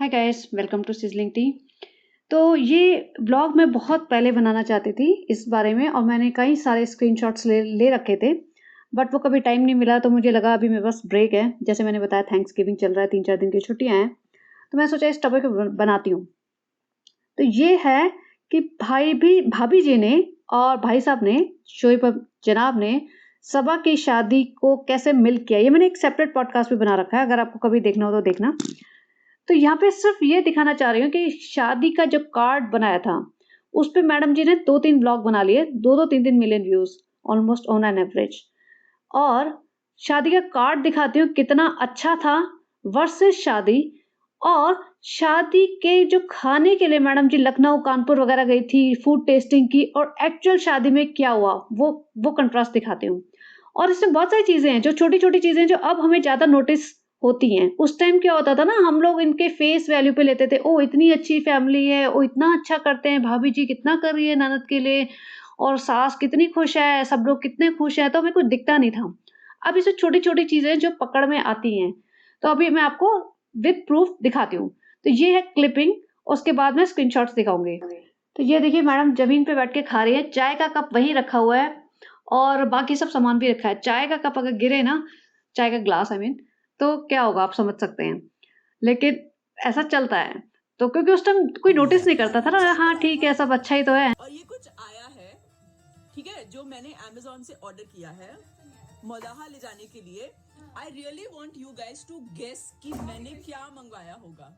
Hi guys, welcome to sizzling tea. तो ये blog मैं बहुत पहले बनाना चाहती थी इस बारे में और मैंने कई सारे स्क्रीनशॉट्स ले ले रखे थे, बट वो कभी टाइम नहीं मिला तो मुझे लगा अभी मेरे पास ब्रेक है। जैसे मैंने बताया थैंक्सगिविंग चल रहा है, 3-4 दिन की छुट्टियाँ हैं, तो मैं सोचा इस टॉपिक पे बनाती हूँ। तो ये है कि भाभी जी ने और भाई साहब ने, शोएब जनाब ने सबा की शादी को कैसे मिल्क किया। ये मैंने एक सेपरेट पॉडकास्ट भी बना रखा है, अगर आपको कभी देखना हो तो देखना। तो यहाँ पे सिर्फ ये दिखाना चाह रही हूँ कि शादी का जो कार्ड बनाया था, उस पे मैडम जी ने 2-3 व्लॉग बना लिए, 2-2 3-3 million views almost on an average. और शादी का कार्ड दिखाती हूँ कितना अच्छा था वर्सेस शादी। और शादी के जो खाने के लिए मैडम जी लखनऊ, कानपुर वगैरह गई थी, फूड टेस्टिंग की, और एक्चुअल शादी में क्या हुआ, वो कंट्रास्ट दिखाती हूँ। और इसमें बहुत सारी चीज़ें हैं, जो छोटी-छोटी चीज़ें हैं, जो अब हमें ज़्यादा नोटिस होती हैं। उस टाइम क्या होता था ना, हम लोग इनके फेस वैल्यू पे लेते थे, ओह! इतनी अच्छी फैमिली है, ओह! इतना अच्छा करते हैं, भाभी जी कितना कर रही है ननद के लिए, और सास कितनी खुश है, सब लोग कितने खुश हैं, तो हमें कुछ दिखता नहीं था। अब इसमें छोटी-छोटी चीज़ें जो पकड़ में आती हैं, तो अभी मैं आपको विद प्रूफ दिखाती हूँ। तो ये है क्लिपिंग, उसके बाद मैं स्क्रीनशॉट्स दिखाऊँगी। तो ये देखिए मैडम ज़मीन पे बैठ के खा रही हैं, चाय का कप वहीं रखा हुआ है और बाकी सब सामान भी रखा है। चाय का कप अगर गिरे ना, चाय का ग्लास आई मीन, तो क्या होगा आप समझ सकते हैं। लेकिन ऐसा चलता है, तो क्योंकि उस टाइम कोई नोटिस नहीं करता था ना, हाँ ठीक है, सब अच्छा ही तो है। और ये कुछ आया है, ठीक है, जो मैंने Amazon से ऑर्डर किया है मौलाहा ले जाने के लिए। I really want you guys to guess कि मैंने क्या मंगवाया होगा।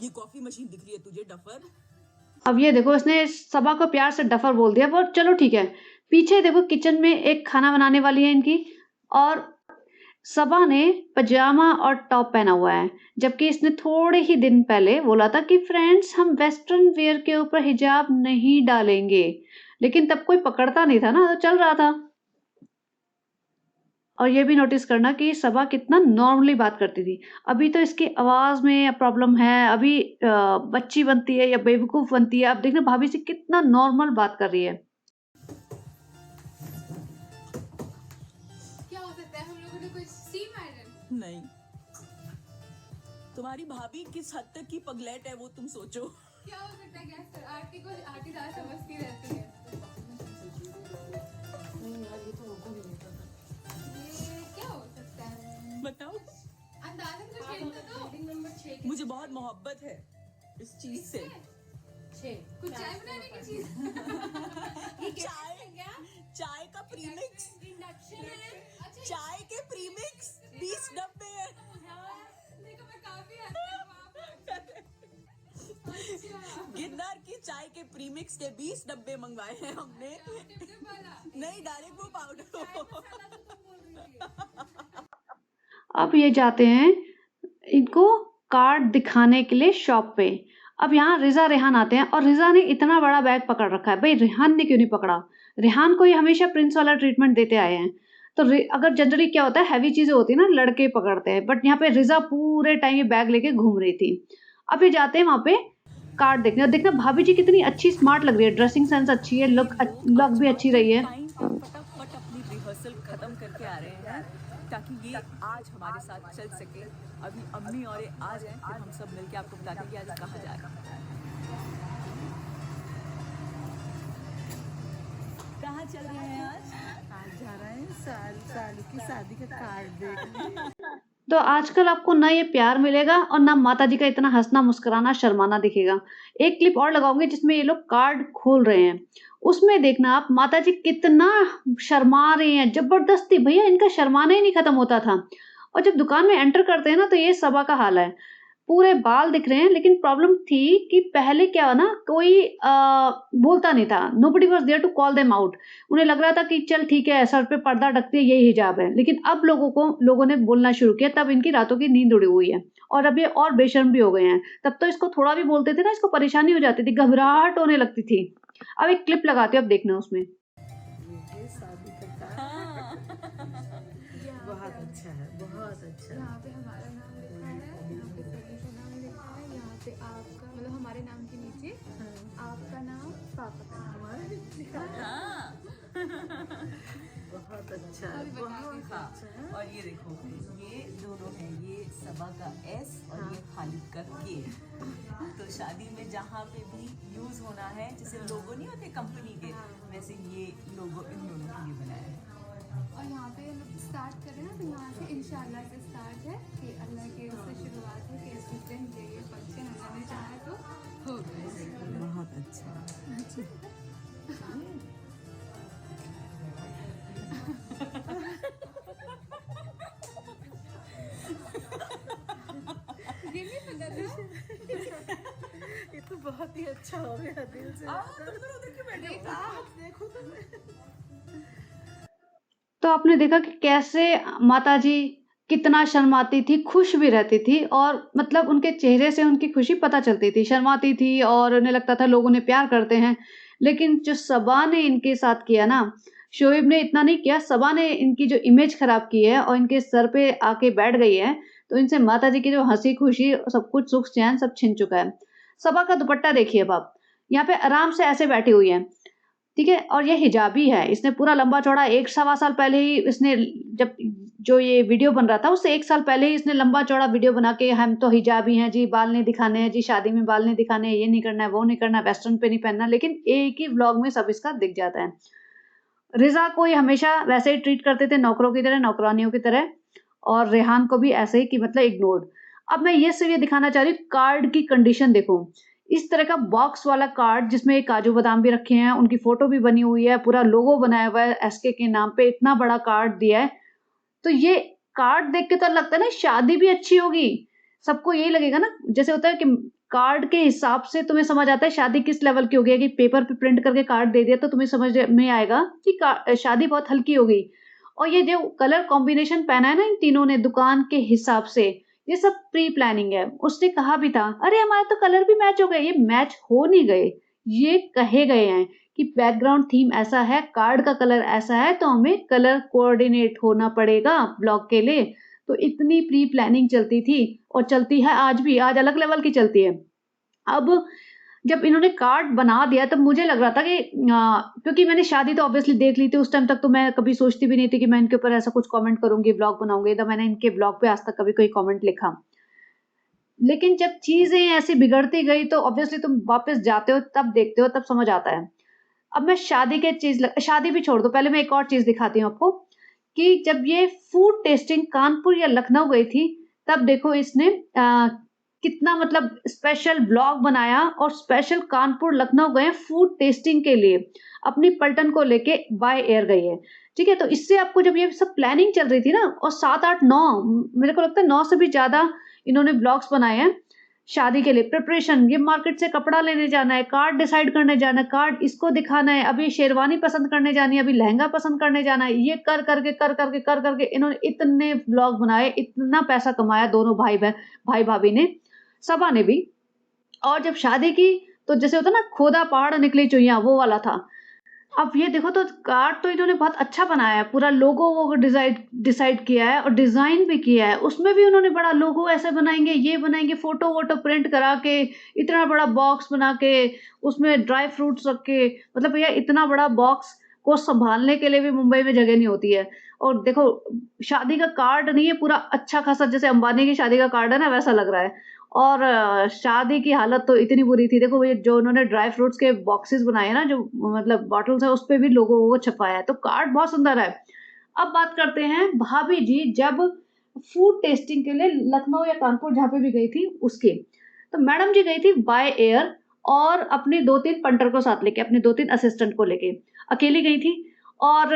ये कॉफी मशीन दिख रही है तुझे, डफर? अब ये देखो, इसने सबा को प्यार से डफर बोल दिया, पर चलो ठीक है। पीछे देखो किचन में एक खाना बनाने वाली है इनकी, और सबा ने पजामा और टॉप पहना हुआ है, जबकि इसने थोड़े ही दिन पहले बोला था कि फ्रेंड्स हम वेस्टर्न वेयर के ऊपर हिजाब नहीं डालेंगे, लेकिन तब कोई पकड़ता नहीं था ना, तो चल रहा था। और ये भी नोटिस करना कि सबा कितना नॉर्मली बात करती थी। अभी तो इसकी आवाज़ में प्रॉब्लम है, अभी बच्ची बनती है या बेवकूफ़ बनती है। अब देखना भाभी से कितना नॉर्मल बात कर रही है। क्या हो सकता है, हम लोगों ने कुछ स्टीम आयरन? नहीं, तुम्हारी भाभी किस हद तक की पगलेट है वो तुम सोचो। क्या हो सकता है गैस पर? आरती को आरती ज़्यादा समझती रहती है। ये क्या हो सकता है? बताओ, अंदाज़न कुछ हिंट तो दो। मुझे बहुत मोहब्बत है इस चीज से। कुछ चाय बनाने की चीज़? ये चाय, क्या? चाय का प्रीमिक्स, इंडक्शन है? अच्छा, चाय के प्रीमिक्स 20 डब्बे हैं। देखो मैं काफी हद तक वहाँ पर। अच्छा, गिरनार की चाय के प्रीमिक्स के 20 डब्बे मंगवाए हैं हमने। टिप वाला। नहीं, डायरेक्ट वो पाउडर। चाय मसाला तो तुम बोल रही थी। अब ये जाते हैं इनको कार्ड दिखाने के लिए शॉप पे। अब यहाँ रिज़ा रेहान आते हैं और रिज़ा ने इतना बड़ा बैग पकड़ रखा है। भाई रेहान ने क्यों नहीं पकड़ा? रेहान को ये हमेशा प्रिंस वाला ट्रीटमेंट देते आए हैं। तो अगर जनरली क्या होता है, हैवी चीज़ें होती है ना, लड़के पकड़ते हैं, बट यहाँ पे रिज़ा पूरे टाइम ये बैग लेके घूम रही थी। अब ये जाते हैं वहाँ पे कार्ड देखने, और देखना भाभी जी कितनी अच्छी स्मार्ट लग रही है, ड्रेसिंग सेंस अच्छी है, लुक भी अच्छी रही है। टाइम पर फटाफट अपनी रिहर्सल खत्म करके आ रहे हैं ताकि ये आज हमारे साथ चल सके। अभी अम्मी और ये आ जाएं, फिर हम सब मिलके आपको बताते हैं कि आज कहाँ जा रहे हैं। कहाँ चल रहे हैं आज? आज जा रहे हैं सालू की शादी का कार्ड देखने। तो आजकल आपको ना ये प्यार मिलेगा और ना माताजी का इतना हँसना, मुस्कुराना, शर्माना दिखेगा। एक क्लिप और लगाऊँगी जिसमें ये लोग कार्ड खोल रहे हैं। उसमें देखना आप माताजी कितना शर्मा रही हैं, ज़बरदस्ती। भैया इनका शर्माना ही नहीं खत्म होता था। और जब दुकान में एंटर करते हैं ना, तो ये सबा का हाल है। पूरे बाल दिख रहे हैं, लेकिन प्रॉब्लम थी कि पहले क्या ना, कोई बोलता नहीं था। Nobody was there to call them out. उन्हें लग रहा था कि चल ठीक है, सर पे पर्दा ढकती है, यही हिजाब है। लेकिन अब लोगों ने बोलना शुरू किया, तब इनकी रातों की नींद उड़ी हुई है। और अब ये और बेशर्म भी हो गए हैं। तब तो इसको थोड़ा भी बोलते थे ना, इसको परेशानी हो जाती थी, घबराहट होने लगती थी। अब एक क्लिप लगाती हूँ, अब देखना उसमें। ये शादी का कार्ड बहुत अच्छा है, बहुत अच्छा है। यहाँ पे हमारा नाम लिखा है, यहाँ पे सभी का नाम लिखा है, यहाँ पे आपका मतलब हमारे नाम के नीचे आपका नाम, पापा का नाम। हमारे भी लिखा है। हाँ। बहुत अच्छा है, अभी बता बहुत दीजिए। अच्छा है। और ये देखो, ये दोनों हैं, ये सबा का एस और ये खालिद का के। तो शादी में जहाँ पे भी यूज होना है, जैसे लोगो नहीं होते कंपनी के, वैसे ये लोगो इन दोनों के लिए बनाया है। और यहाँ पे हम लोग स्टार्ट करें ना, तो यहाँ से इंशाल्लाह से स्टार्ट है कि अल्लाह के उससे शुरुआत है कि इस दिन ये फंक्शन होने चाहे तो हो गए। बहुत अच्छा। ये भी पता था। ये तो बहुत ही अच्छा हो गया दिल से। उधर क्यों बैठे हो? देखो तो तो आपने देखा कि कैसे माताजी कितना शर्माती थी, खुश भी रहती थी और मतलब उनके चेहरे से उनकी खुशी पता चलती थी। शर्माती थी और उन्हें लगता था लोग उन्हें प्यार करते हैं। लेकिन जो सबा ने इनके साथ किया ना, शोएब ने इतना नहीं किया, सबा ने इनकी जो इमेज खराब की है और इनके सर पे आके बैठ गई है, तो इनसे माताजी की जो हँसी-खुशी सब कुछ सुख-चैन सब छिन चुका है। सबा का दुपट्टा देखिए अब आप, यहाँ पे आराम से ऐसे बैठी हुई है। ठीक है? और ये हिजाबी है, इसने पूरा लंबा-चौड़ा 1 सवा साल पहले ही इसने जब जो ये वीडियो बन रहा था, उससे 1 साल पहले ही इसने लंबा-चौड़ा वीडियो बना के हम तो हिजाबी हैं जी, बाल नहीं दिखाने हैं जी, शादी में बाल नहीं दिखाने हैं, ये नहीं करना है, वो नहीं करना है, वेस्टर्न पे नहीं पहनना, लेकिन एक ही व्लॉग में सब इसका दिख जाता है। रिज़ा को ये हमेशा वैसे ही ट्रीट करते थे नौकरों की तरह, नौकरानियों की तरह और रेहान को भी ऐसे ही कि मतलब इग्नोर्ड। अब मैं ये सिर्फ़ ये दिखाना चाह रही हूँ कार्ड की कंडीशन देखो। इस तरह का बॉक्स वाला कार्ड जिसमें काजू बादाम भी रखे हैं, उनकी फ़ोटो भी बनी हुई है, पूरा लोगो बनाया हुआ है एसके के नाम पे, इतना बड़ा कार्ड दिया है। तो ये कार्ड देख के तो लगता है ना शादी भी अच्छी होगी। सबको यही लगेगा ना, जैसे होता है कि कार्ड के हिसाब से तुम्हें समझ आता है शादी किस लेवल की होगी। कि पेपर पे प्रिंट करके कार्ड दे दिया तो तुम्हें समझ में आएगा कि शादी बहुत हल्की होगी। और ये जो कलर कॉम्बिनेशन पहना है ना इन तीनों ने दुकान के हिसाब से, ये सब प्री प्लानिंग है। उसने कहा भी था, अरे हमारे तो कलर भी मैच हो गए। ये मैच हो नहीं गए, ये कहे गए हैं कि बैकग्राउंड थीम ऐसा है, कार्ड का कलर ऐसा है, तो हमें कलर कोऑर्डिनेट होना पड़ेगा ब्लॉग के लिए। तो इतनी प्री प्लानिंग चलती थी और चलती है आज भी, आज अलग लेवल की चलती है। अब जब इन्होंने कार्ड बना दिया तब मुझे लग रहा था कि क्योंकि मैंने शादी तो ऑब्वियसली देख ली थी, उस टाइम तक तो मैं कभी सोचती भी नहीं थी कि मैं इनके ऊपर ऐसा कुछ कमेंट करूँगी, ब्लॉग बनाऊँगी। तो मैंने इनके ब्लॉग पे आज तक कभी कोई कमेंट लिखा। लेकिन जब चीज़ें ऐसी बिगड़ती गई तो ऑब्वियसली तुम वापस जाते हो, तब देखते हो, तब समझ आता है। अब मैं शादी भी छोड़ दो, पहले मैं एक और चीज़ दिखाती हूँ आपको कि जब ये फूड टेस्टिंग कानपुर या लखनऊ गई थी, तब देखो इसने कितना मतलब स्पेशल ब्लॉग बनाया और स्पेशल कानपुर लखनऊ गए फूड टेस्टिंग के लिए, अपनी पलटन को लेके बाय एयर गई है। ठीक है? तो इससे आपको जब ये सब प्लानिंग चल रही थी ना और 7, 8, 9 मेरे को लगता है 9 से भी ज़्यादा इन्होंने ब्लॉग्स बनाए हैं शादी के लिए। प्रिपरेशन, ये मार्केट से कपड़ा लेने जाना है, कार्ड डिसाइड करने जाना है, कार्ड इसको दिखाना है, अभी शेरवानी पसंद करने जानी है, अभी लहंगा पसंद करने जाना है। ये कर करके इन्होंने इतने ब्लॉग बनाए, इतना पैसा कमाया दोनों भाई भाभी ने, सबा ने भी। और जब शादी की तो जैसे होता है ना खोदा पहाड़ निकली चुइयां, वो वाला था। अब ये देखो तो कार्ड तो इन्होंने बहुत अच्छा बनाया है, पूरा लोगो वो डिसाइड किया है और डिज़ाइन भी किया है। उसमें भी उन्होंने बड़ा लोगो ऐसे बनाएँगे, ये बनाएँगे, फ़ोटो वोटो प्रिंट करा के, इतना बड़ा बॉक्स बना के, उसमें ड्राई फ्रूट्स रख के, मतलब भैया इतना बड़ा बॉक्स को सँभालने के लिए भी मुंबई में जगह नहीं होती है। और देखो शादी का कार्ड नहीं है पूरा अच्छा खासा, जैसे अंबानी की शादी का कार्ड है ना वैसा लग रहा है। और शादी की हालत तो इतनी बुरी थी। देखो ये जो उन्होंने ड्राई फ्रूट्स के बॉक्सेस बनाए हैं ना, जो मतलब बॉटल्स है, उस पे भी लोगो वो छपाया है, तो कार्ड बहुत सुंदर है। अब बात करते हैं भाभी जी जब फूड टेस्टिंग के लिए लखनऊ या कानपुर जहाँ पे भी गई थी उसके। तो मैडम जी गई थी बाय एयर और अपने 2-3 पंटर को साथ लेके, अपने 2-3 असिस्टेंट को लेके। अकेली गई थी और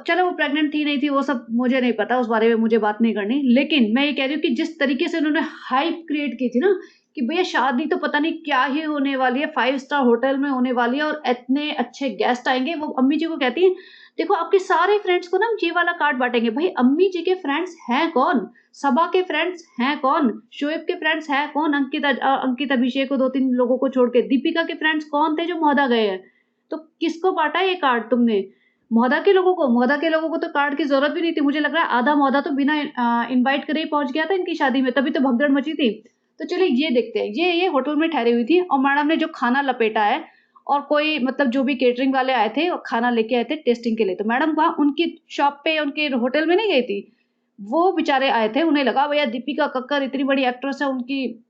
चलो वो प्रेग्नेंट थी नहीं थी वो सब मुझे नहीं पता, उस बारे में मुझे बात नहीं करनी। लेकिन मैं ये कह रही हूँ कि जिस तरीके से उन्होंने हाइप क्रिएट की थी ना कि भैया शादी तो पता नहीं क्या ही होने वाली है, 5 स्टार होटल में होने वाली है और इतने अच्छे गेस्ट आएँगे। वो अम्मी जी को कहती हैं, देखो आपके सारे फ्रेंड्स को ना हम ये वाला कार्ड बाँटेंगे। भई अम्मी जी के फ्रेंड्स हैं कौन? सबा के फ्रेंड्स हैं कौन? शोएब के फ्रेंड्स हैं कौन? अंकित, अभिषेक को 2-3 लोगों को छोड़ के। दीपिका के फ्रेंड्स कौन थे जो मौदा गए हैं? तो किसको बाँटा ये कार्ड तुमने? मौदा के लोगों को? मौदा के लोगों को तो कार्ड की ज़रूरत भी नहीं थी। मुझे लग रहा है आधा मौदा तो बिना इनवाइट करे ही पहुँच गया था इनकी शादी में, तभी तो भगदड़ मची थी। तो चलिए ये देखते हैं। ये होटल में ठहरी हुई थी और मैडम ने जो खाना लपेटा है और कोई मतलब जो भी केटरिंग वाले आए थे और खाना लेके आए थे टेस्टिंग के लिए, तो मैडम वहाँ उनकी शॉप पे, उनके होटल में नहीं गई थी। वो बेचारे आए थे, उन्हें लगा भैया दीपिका कक्कर इतनी बड़ी एक्ट्रेस है, उनकी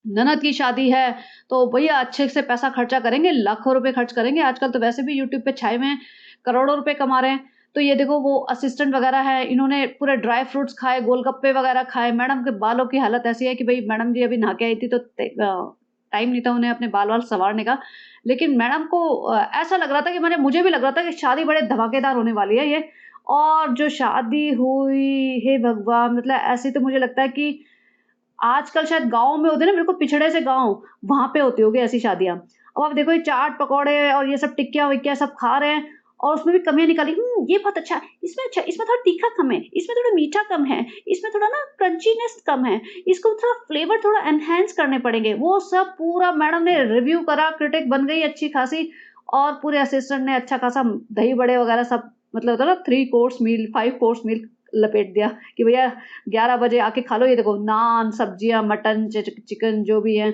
ननद की शादी है तो भैया अच्छे से पैसा खर्चा करेंगे, लाखों रुपए खर्च करेंगे। आजकल तो वैसे भी यूट्यूब पे छाए हुए हैं, करोड़ों रुपए कमा रहे हैं। तो ये देखो वो असिस्टेंट वगैरह है, इन्होंने पूरे ड्राई फ्रूट्स खाए, गोलगप्पे वगैरह खाए। मैडम के बालों की हालत ऐसी है कि भई मैडम जी अभी नहा के आई थी तो टाइम नहीं था उन्हें अपने बाल-वाल संवारने का। लेकिन मैडम को ऐसा लग रहा था कि मुझे भी लग रहा था कि शादी बड़े धमाकेदार होने वाली है ये। और जो शादी हुई, हे भगवान! मतलब ऐसे तो मुझे लगता है कि आजकल शायद गाँव में होते हैं ना, बिल्कुल पिछड़े से गाँव, वहाँ पे होती होगी ऐसी शादियाँ। अब आप देखो ये चाट पकौड़े और ये सब टिक्कियाँ-विक्कियाँ सब खा रहे हैं और उसमें भी कमियाँ निकाली, ये बहुत अच्छा है, इसमें अच्छा है, इसमें थोड़ा तीखा कम है, इसमें थोड़ा मीठा कम है, इसमें थोड़ा ना क्रंचीनेस कम है, इसको थोड़ा फ्लेवर थोड़ा एनहांस करने पड़ेंगे। वो सब पूरा मैडम ने रिव्यू करा, क्रिटिक बन गई अच्छी खासी और पूरे असिस्टेंट ने अच्छा खासा दही बड़े वगैरह सब मतलब होता है ना 3 कोर्स मील, 5 कोर्स मील लपेट दिया कि भैया 11 बजे आके खा लो। ये देखो नान, सब्जियाँ, मटन, चिकन जो भी है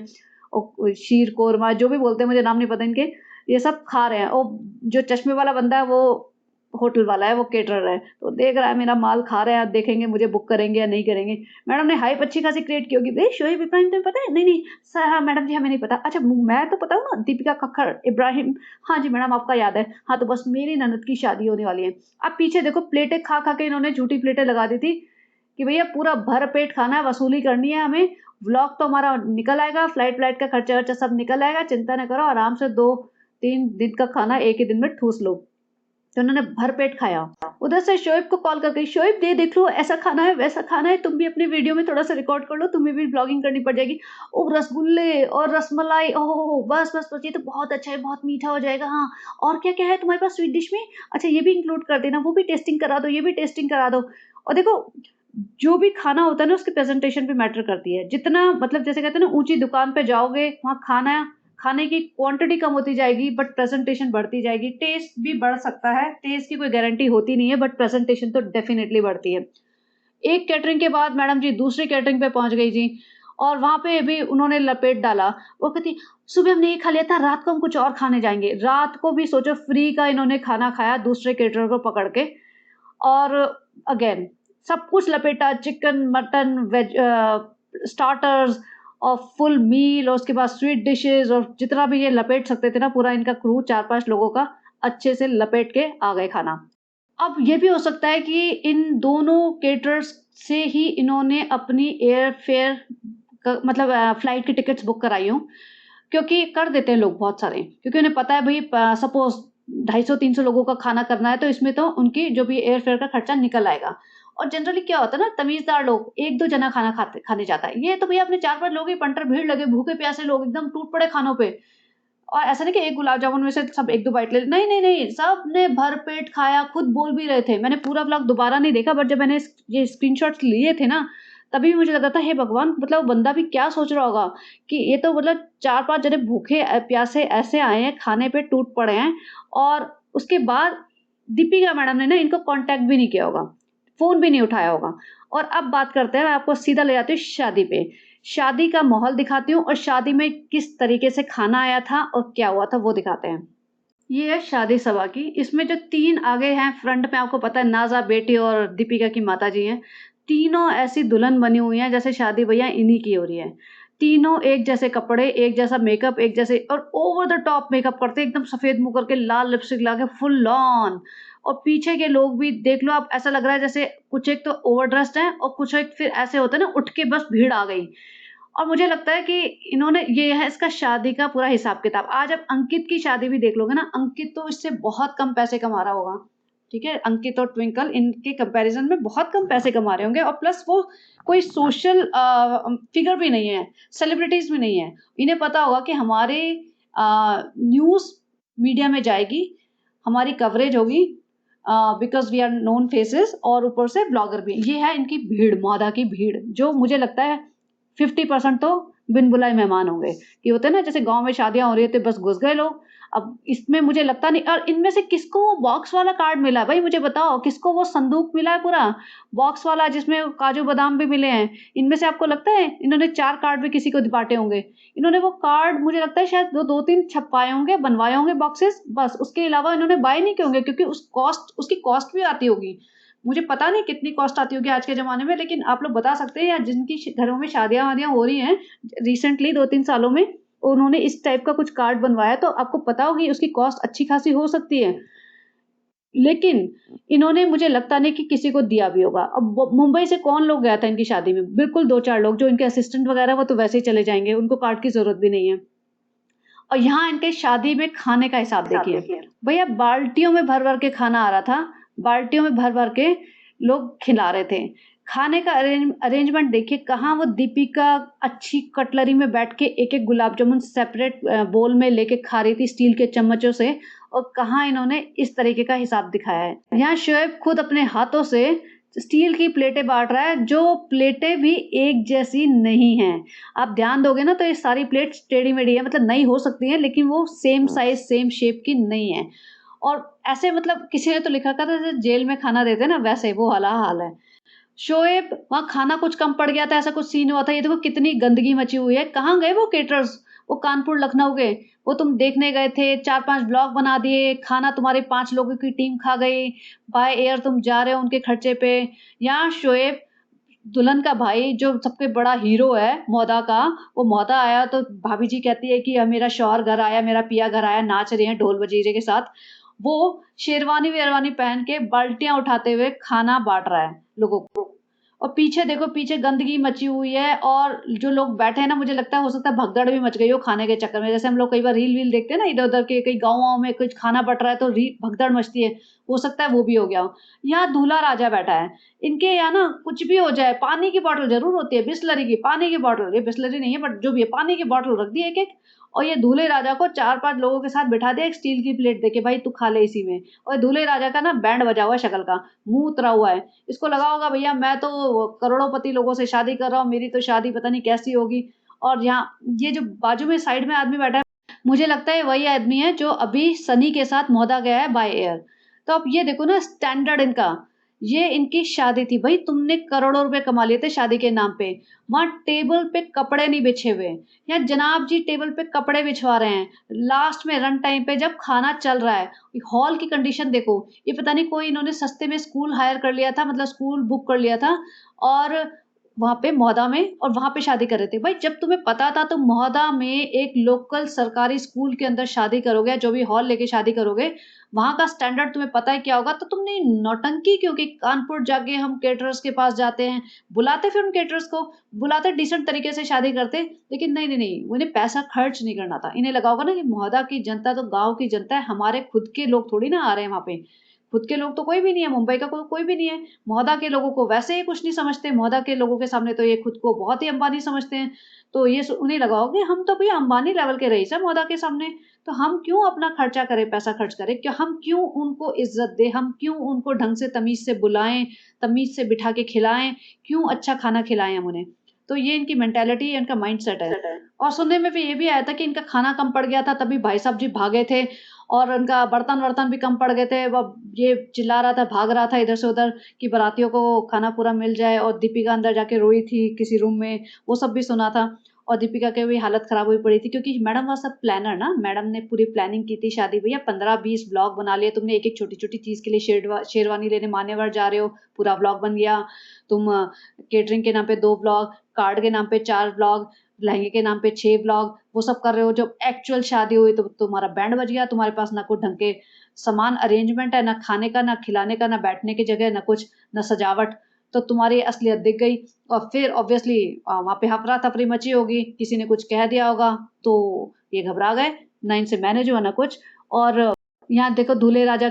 और शीर कोरमा जो भी बोलते हैं मुझे नाम नहीं पता इनके, ये सब खा रहे हैं। और जो चश्मे वाला बंदा है वो होटल वाला है, वो केटरर है। तो देख रहा है मेरा माल खा रहे हैं, अब देखेंगे मुझे बुक करेंगे या नहीं करेंगे। मैडम ने हाइप अच्छी खासी क्रिएट की होगी, "भई शोएब इब्राहिम तुम्हें पता है?" "नहीं, नहीं सर हाँ, मैडम जी हमें नहीं पता।" "अच्छा मैं तो पता हूँ ना दीपिका कक्कड़, इब्राहिम।" "हाँ जी मैडम आपका याद है। हाँ, तो बस मेरी ननद की शादी होने वाली है।" अब पीछे देखो प्लेटें खा-खा के इन्होंने झूठी प्लेटें लगा दी थी कि भैया पूरा भर पेट खाना है, वसूली करनी है हमें, व्लॉग तो हमारा निकल आएगा, फ्लाइट-व्लाइट का खर्चा-वर्चा सब निकल आएगा, चिंता ना करो, आराम से 2-3 दिन का खाना एक ही दिन में ठूँस लो। तो उन्होंने भर पेट खाया। उधर से शोएब को कॉल करके, "शोएब दे देख लो, ऐसा खाना है, वैसा खाना है, तुम भी अपनी वीडियो में थोड़ा-सा रिकॉर्ड कर लो, तुम्हें भी व्लॉगिंग करनी पड़ जाएगी। ओह! रसगुल्ले और रसमलाई, ओह हो हो! बस, बस, बस ये तो बहुत अच्छा है, बहुत मीठा हो जाएगा। हाँ, और क्या-क्या है तुम्हारे पास स्वीट डिश में? अच्छा ये भी इंक्लूड कर देना, वो भी टेस्टिंग करा दो, ये भी टेस्टिंग करा दो।" और देखो जो भी खाना होता है ना उसकी प्रेज़ेंटेशन भी मैटर करती है। जितना मतलब जैसे कहते हैं ना ऊँची दुकान पे जाओगे, वहाँ खाने की क्वांटिटी कम होती जाएगी बट प्रेज़ेंटेशन बढ़ती जाएगी। टेस्ट भी बढ़ सकता है, टेस्ट की कोई गारंटी होती नहीं है बट प्रेज़ेंटेशन तो डेफ़िनिटली बढ़ती है। एक कैटरिंग के बाद मैडम जी दूसरी कैटरिंग पे पहुँच गई जी और वहाँ पे भी उन्होंने लपेट डाला। वो कहती, "सुबह हमने ये खा लिया था, रात को हम कुछ और खाने जाएँगे।" रात को भी सोचो फ्री का इन्होंने खाना खाया दूसरे कैटरर को पकड़ के और अगेन सब कुछ लपेटा चिकन, मटन, स्टार्टर्स और फुल मील और उसके बाद स्वीट डिशेज़ और जितना भी ये लपेट सकते थे ना पूरा इनका क्रू 4-5 लोगों का अच्छे से लपेट के आ गए खाना। अब ये भी हो सकता है कि इन दोनों केटरर्स से ही इन्होंने अपनी एयर फेयर मतलब फ्लाइट की टिकट्स बुक कराई हों क्योंकि कर देते हैं लोग बहुत सारे क्योंकि उन्हें पता है भई सपोज़ 250-300 लोगों का खाना करना है तो इसमें तो उनकी जो भी एयर फेयर का खर्चा निकल आएगा। और जनरली क्या होता है ना तमीज़दार लोग 1-2 जना खाना खाने जाता है। ये तो भैया अपने 4-5 लोग ही पंटर भीड़ लगे भूखे-प्यासे लोग एकदम टूट पड़े खानों पे। और ऐसा नहीं कि एक गुलाब जामुन में से सब 1-2 बाइट ले नहीं, नहीं, नहीं, सबने भर-पेट खाया, खुद बोल भी रहे थे। मैंने पूरा व्लॉग दोबारा नहीं देखा बट जब मैंने ये स्क्रीनशॉट्स लिए थे ना, तभी मुझे लग रहा था हे भगवान! मतलब वो बंदा भी क्या सोच रहा होगा कि ये तो मतलब 4-5 जने भूखे प्यासे ऐसे आए हैं, खाने पे टूट पड़े हैं और उसके बाद दीपिका मैडम ने ना इनको कॉन्टैक्ट भी नहीं किया होगा, फ़ोन भी नहीं उठाया होगा। और अब बात करते हैं, मैं आपको सीधा ले जाती हूँ शादी पे। शादी का माहौल दिखाती हूँ और शादी में किस तरीके से खाना आया था और क्या हुआ था वो दिखाते हैं। ये है शादी सभा की, इसमें जो 3 आगे हैं फ्रंट में आपको पता है नाज़ा बेटी और दीपिका की माताजी हैं। तीनों ऐसी दुल्हन बनी हुई हैं जैसे शादी भैया इन्हीं की हो रही है। तीनों एक जैसे कपड़े, एक जैसा मेकअप, एक जैसे और ओवर द टॉप मेकअप करते हैं एकदम सफ़ेद मुँह करके लाल लिपस्टिक लगा के फुल ऑन और पीछे के लोग भी देख लो आप ऐसा लग रहा है जैसे कुछ एक तो ओवर ड्रेस्ड हैं और कुछ एक फिर ऐसे होता है ना उठ के बस भीड़ आ गई। और मुझे लगता है कि इन्होंने ये है इसका शादी का पूरा हिसाब-किताब। आज आप अंकित की शादी भी देख लोगे ना, अंकित तो इससे बहुत कम पैसे कमा रहा होगा, ठीक है? अंकित और ट्विंकल इनके कंपैरिज़न में बहुत कम पैसे कमा रहे होंगे और प्लस वो कोई सोशल फिगर भी नहीं है, सेलिब्रिटीज़ भी नहीं है। इन्हें पता होगा कि हमारे न्यूज़ मीडिया में जाएगी, हमारी कवरेज होगी because we are known faces और ऊपर से ब्लॉगर भी। ये है इनकी भीड़, मादा की भीड़, जो मुझे लगता है 50% तो बिन बुलाए मेहमान होंगे। ये होता है ना जैसे गाँव में शादियाँ हो रही है तो बस घुस गए लोग। अब इसमें मुझे लगता नहीं और इनमें से किसको वो बॉक्स वाला कार्ड मिला है? भई मुझे बताओ किसको वो संदूक मिला है पूरा? बॉक्स वाला जिसमें काजू बादाम भी मिले हैं। इनमें से आपको लगता है इन्होंने 4 कार्ड भी किसी को बाँटे होंगे? इन्होंने वो कार्ड मुझे लगता है शायद 2-3 छपवाए होंगे, बनवाए होंगे बॉक्सेस बस उसके अलावा इन्होंने बाय नहीं किए होंगे क्योंकि उसकी कॉस्ट भी आती होगी। मुझे पता नहीं कितनी कॉस्ट आती होगी आज के ज़माने में, लेकिन आप लोग बता सकते हैं, या जिनकी घरों में शादियाँ-वादियाँ हो रही हैं रिसेंटली 2-3 सालों में, उन्होंने इस टाइप का कुछ कार्ड बनवाया, तो आपको पता होगी उसकी कॉस्ट अच्छी खासी हो सकती है। लेकिन इन्होंने, मुझे लगता नहीं कि किसी को दिया भी होगा। अब मुंबई से कौन लोग गया था इनकी शादी में? बिल्कुल 2-4 लोग, जो इनके असिस्टेंट वगैरह वो तो वैसे ही चले जाएँगे, उनको कार्ड की ज़रूरत भी नहीं है। और यहाँ इनके शादी में खाने का हिसाब देखिए, भैया बाल्टियों में भर-भर के खाना आ रहा था, बाल्टियों में भर-भर के लोग खिला रहे थे। खाने का अरेंजमेंट देखिए, कहाँ वो दीपिका अच्छी कटलरी में बैठ के एक-एक गुलाब जामुन सेपरेट बोल में लेके खा रही थी स्टील के चम्मचों से, और कहाँ इन्होंने इस तरीके का हिसाब दिखाया है। यहाँ शोएब खुद अपने हाथों से स्टील की प्लेटें बाँट रहा है, जो प्लेटें भी एक जैसी नहीं हैं। आप ध्यान दोगे ना तो ये सारी प्लेट्स टेढ़ी-मेढ़ी है, मतलब नई हो सकती हैं, लेकिन वो सेम साइज़, सेम शेप की नहीं है। और ऐसे, मतलब किसी ने तो लिखा था जैसे जेल में खाना देते हैं ना, वैसे वो वाला हाल है। शोएब, वहाँ खाना कुछ कम पड़ गया था, ऐसा कुछ सीन हुआ था। ये देखो कितनी गंदगी मची हुई है। कहाँ गए वो केटरर्स? वो कानपुर, लखनऊ गए। वो तुम देखने गए थे, 4-5 ब्लॉग बना दिए, खाना तुम्हारे 5 लोगों की टीम खा गई। बाय एयर तुम जा रहे हो उनके खर्चे पे। यहाँ शोएब, दुल्हन का भाई, जो सबसे बड़ा हीरो है मौदा का, वो मौदा आया तो भाभी जी कहती है कि मेरा शौहर घर आया, मेरा पिया घर आया, नाच रहे हैं ढोल बजीरे के साथ। वो शेरवानी-वेरवानी पहन के बाल्टियाँ उठाते हुए खाना बाँट रहा है लोगों को। और पीछे देखो, पीछे गंदगी मची हुई है, और जो लोग बैठे हैं ना, मुझे लगता है हो सकता है भगदड़ भी मच गई हो खाने के चक्कर में। जैसे हम लोग कई बार रील-वील देखते हैं ना इधर-उधर के, कई गाँव-वाँव में कुछ खाना बँट रहा है तो री भगदड़ मचती है। हो सकता है वो भी हो गया हो। यहाँ दूल्हा राजा बैठा है। इनके यहाँ ना कुछ भी हो जाए, पानी की बॉटल ज़रूर होती है, बिसलरी की, पानी की बॉटल, ये बिसलरी नहीं है बट जो भी है, पानी की बॉटल रख दी एक-एक, और ये दूल्हे राजा को 4-5 लोगों के साथ बिठा दिया एक स्टील की प्लेट देके, भाई तू खा ले इसी में। और दूल्हे राजा का ना बैंड बजा हुआ है शक्ल का, मुँह उतरा हुआ है। इसको लगा होगा भैया मैं तो करोड़ोंपति लोगों से शादी कर रहा हूँ, मेरी तो शादी पता नहीं कैसी होगी। और यहाँ ये जो बाजू में साइड में आदमी बैठा है, मुझे लगता है वही आदमी है जो अभी सनी के साथ मौदा गया है बाय एयर। तो अब ये देखो ना स्टैंडर्ड इनका, ये इनकी शादी थी। भई तुमने करोड़ों रुपए कमा लिए थे शादी के नाम पे। वहाँ टेबल पे कपड़े नहीं बिछे हुए। यहाँ जनाब जी टेबल पे कपड़े बिछवा रहे हैं। लास्ट में रन टाइम पे जब खाना चल रहा है, हॉल की कंडीशन देखो। ये पता नहीं कोई इन्होंने सस्ते में स्कूल हायर कर लिया था, मतलब स्कूल बुक कर लिया था, और वहाँ पे मौदा में, और वहाँ पे शादी कर रहे थे। भाई जब तुम्हें पता था तुम मौदा में एक लोकल सरकारी स्कूल के अंदर शादी करोगे, जो भी हॉल लेके शादी करोगे, वहाँ का स्टैंडर्ड तुम्हें पता है क्या होगा, तो तुमने नौटंकी क्यों की? कानपुर जाके हम केटरर्स के पास जाते हैं, बुलाते फिर उन केटरर्स को, बुलाते डिसेंट तरीके से शादी करते, लेकिन नहीं, नहीं, नहीं, उन्हें पैसा खर्च नहीं करना था। इन्हें लगा होगा ना कि मौदा की जनता तो गाँव की जनता है, हमारे खुद के लोग थोड़ी ना आ रहे हैं वहाँ पे। खुद के लोग तो कोई भी नहीं है, मुंबई का कोई भी नहीं है। मौदा के लोगों को वैसे ही कुछ नहीं समझते, मौदा के लोगों के सामने तो ये खुद को बहुत ही अंबानी समझते हैं। तो ये उन्हें लगा होगा कि हम तो भैया अंबानी लेवल के रईस हैं मौदा के सामने, तो हम क्यों अपना खर्चा करें, पैसा खर्च करें? क्या हम क्यों उनको इज़्ज़त दें? हम क्यों उनको ढंग से तमीज़ से बुलाएँ, तमीज़ से बिठा के खिलाएँ, क्यों अच्छा खाना खिलाएँ हम उन्हें? तो ये इनकी मेंटालिटी, इनका माइंडसेट है। और सुनने में भी ये भी आया था कि इनका खाना कम पड़ गया था, तभी भाई साहब जी भागे थे, और उनका बर्तन-वर्तन भी कम पड़ गए थे। वो ये चिल्ला रहा था, भाग रहा था इधर से उधर कि बारातियों को खाना पूरा मिल जाए, और दीपिका अंदर जाके रोई थी किसी रूम में, वो सब भी सुना था। और दीपिका की भी हालत ख़राब हुई पड़ी थी, क्योंकि मैडम वहाँ सब प्लानर ना, मैडम ने पूरी प्लानिंग की थी शादी। भैया 15-20 ब्लॉग बना लिए तुमने, एक-एक छोटी-छोटी चीज़ के लिए शेरवानी लेने मान्यवर जा रहे हो, पूरा ब्लॉग बन गया। तुम केटरिंग के नाम पे 2 ब्लॉग, कार्ड के नाम पे 4 ब्लॉग, लहंगे के नाम पे 6 ब्लॉग, वो सब कर रहे हो। जब एक्चुअल शादी हुई तो तुम्हारा बैंड बज गया, तुम्हारे पास ना कोई ढंग के सामान अरेंजमेंट है, ना खाने का, ना खिलाने का, ना बैठने की जगह, ना कुछ, ना सजावट। तो तुम्हारी असलियत दिख गई, और फिर ऑब्वियसली वहाँ पे हफ़रा-तफ़री मची होगी, किसी ने कुछ कह दिया होगा, तो ये घबरा गए, ना इनसे मैनेज हुआ ना कुछ। और यहाँ देखो दूल्हे राजा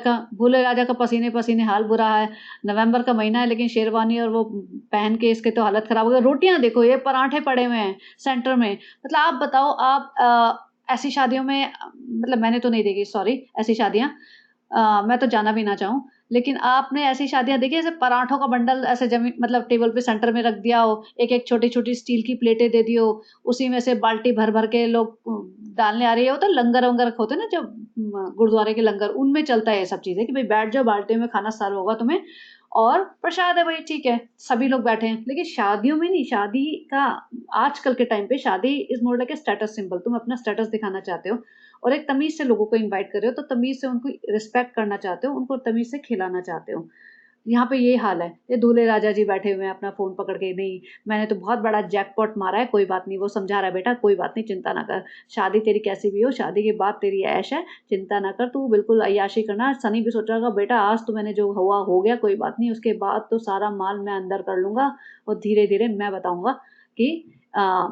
का पसीने-पसीने हाल बुरा है। नवंबर का महीना है, लेकिन शेरवानी और वो पहन के इसके तो हालत ख़राब हो गई। रोटियाँ देखो, ये पराठे पड़े हुए हैं सेंटर में। मतलब आप बताओ, आप ऐसी शादियों में मतलब मैंने तो नहीं देखी, सॉरी, ऐसी शादियाँ। मैं तो जाना भी ना चाहूँ। लेकिन आपने ऐसी शादियाँ देखी है जैसे पराठों का बंडल ऐसे ज़मीन, मतलब टेबल पे सेंटर में रख दिया हो, एक-एक छोटी-छोटी स्टील की प्लेटें दे दी हो, उसी में से बाल्टी भर-भर के लोग डालने आ रही हो, तो लंगर-वंगर होते हैं ना जो गुरुद्वारे के लंगर, उनमें चलता है ये सब चीज़ें कि भई बैठ जाओ, बाल्टी में खाना सर्व होगा तुम्हें, और प्रसाद है भई, ठीक है, सभी लोग बैठे हैं। लेकिन शादियों में नहीं, शादी का आजकल के टाइम पे शादी is more like a status symbol. तुम अपना स्टेटस दिखाना चाहते हो, और एक तमीज़ से लोगों को इनवाइट कर रहे हो, तो तमीज़ से उनको रिस्पेक्ट करना चाहते हो, उनको तमीज़ से खिलाना चाहते हो। यहाँ पे ये हाल है, ये दूल्हे राजा जी बैठे हुए हैं अपना फ़ोन पकड़ के, नहीं मैंने तो बहुत बड़ा जैकपॉट मारा है, कोई बात नहीं। वो समझा रहा है, बेटा कोई बात नहीं, चिंता ना कर, शादी तेरी कैसी भी हो, शादी के बाद तेरी ऐश है, चिंता ना कर, तू बिल्कुल अय्याशी करना। सनी भी सोच रहा होगा, बेटा आज तो मैंने जो हुआ हो गया, कोई बात नहीं, उसके बाद तो सारा माल मैं अंदर कर लूँगा और धीरे-धीरे मैं बताऊँगा कि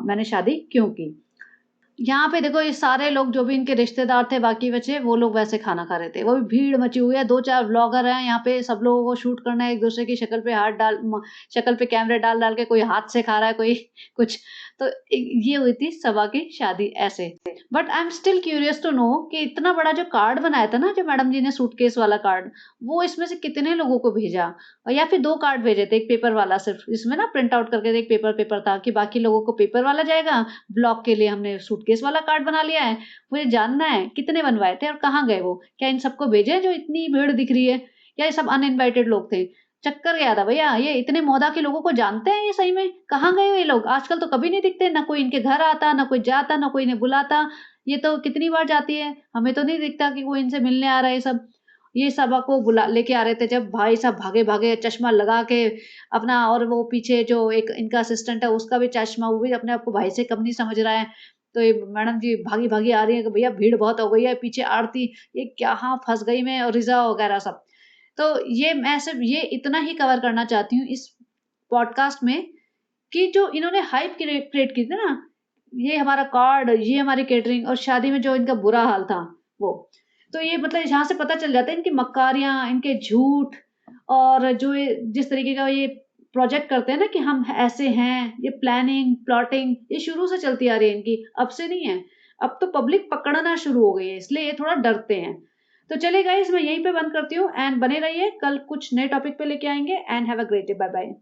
मैंने शादी क्यों की। यहाँ पे देखो ये सारे लोग जो भी इनके रिश्तेदार थे बाकी बचे, वो लोग वैसे खाना खा रहे थे। वो भी भीड़ मची हुई है, 2-4 व्लॉगर हैं यहाँ पे, सब लोगों को शूट करना है, एक-दूसरे की शक्ल पे हाथ डाल शक्ल पे कैमरे डाल-डाल के, कोई हाथ से खा रहा है, कोई कुछ। तो ये हुई थी सबा की शादी ऐसे। But I am still curious to know कि इतना बड़ा जो कार्ड बनाया था ना, जो मैडम जी ने सूटकेस वाला कार्ड, वो इसमें से कितने लोगों को भेजा? और या फिर 2 कार्ड भेजे थे, एक पेपर वाला सिर्फ, इसमें ना प्रिंट आउट करके एक पेपर था कि बाकी लोगों को पेपर वाला जाएगा, ब्लॉग के लिए हमने सूटकेस वाला कार्ड बना लिया है। मुझे जानना है कितने बनवाए थे और कहाँ गए वो? क्या इन सबको भेजे जो इतनी भीड़ दिख रही है? या ये सब अनइनवाइटेड लोग थे? चक्कर क्या था भैया? ये इतने मौदा के लोगों को जानते हैं ये सही में? कहाँ गए ये लोग? आजकल तो कभी नहीं दिखते, ना कोई इनके घर आता, ना कोई जाता, ना कोई इन्हें बुलाता। ये तो कितनी बार जाती है, हमें तो नहीं दिखता कि कोई इनसे मिलने आ रहा है ये सब। ये सबा को बुला लेके आ रहे थे, जब भाई साहब भागे-भागे चश्मा लगा के अपना, और वो पीछे जो एक इनका असिस्टेंट है उसका भी चश्मा, वो भी अपने आप को भाई से कम नहीं समझ रहा है। तो ये मैडम जी भागी-भागी आ रही है कि भैया भीड़ बहुत हो गई है, पीछे आरती, ये कहाँ फँस गई मैं, और रिज़ा वगैरह सब। तो ये मैं सिर्फ़ ये इतना ही कवर करना चाहती हूँ इस पॉडकास्ट में कि जो इन्होंने हाइप क्रिएट की थी ना, ये हमारा कार्ड, ये हमारी केटरिंग, और शादी में जो इनका बुरा हाल था वो। तो ये मतलब यहाँ से पता चल जाता है इनकी मक्कारियाँ, इनके झूठ, और जो ये जिस तरीके का ये प्रोजेक्ट करते हैं ना कि हम ऐसे हैं, ये प्लानिंग, प्लॉटिंग ये शुरू से चलती आ रही है इनकी, अब से नहीं है। अब तो पब्लिक पकड़ना शुरू हो गई है, इसलिए ये थोड़ा डरते हैं। तो चलिए गाइस, मैं यहीं पे बंद करती हूँ, एंड बने रहिए, कल कुछ नए टॉपिक पे लेके आएँगे, and have a great day, bye bye.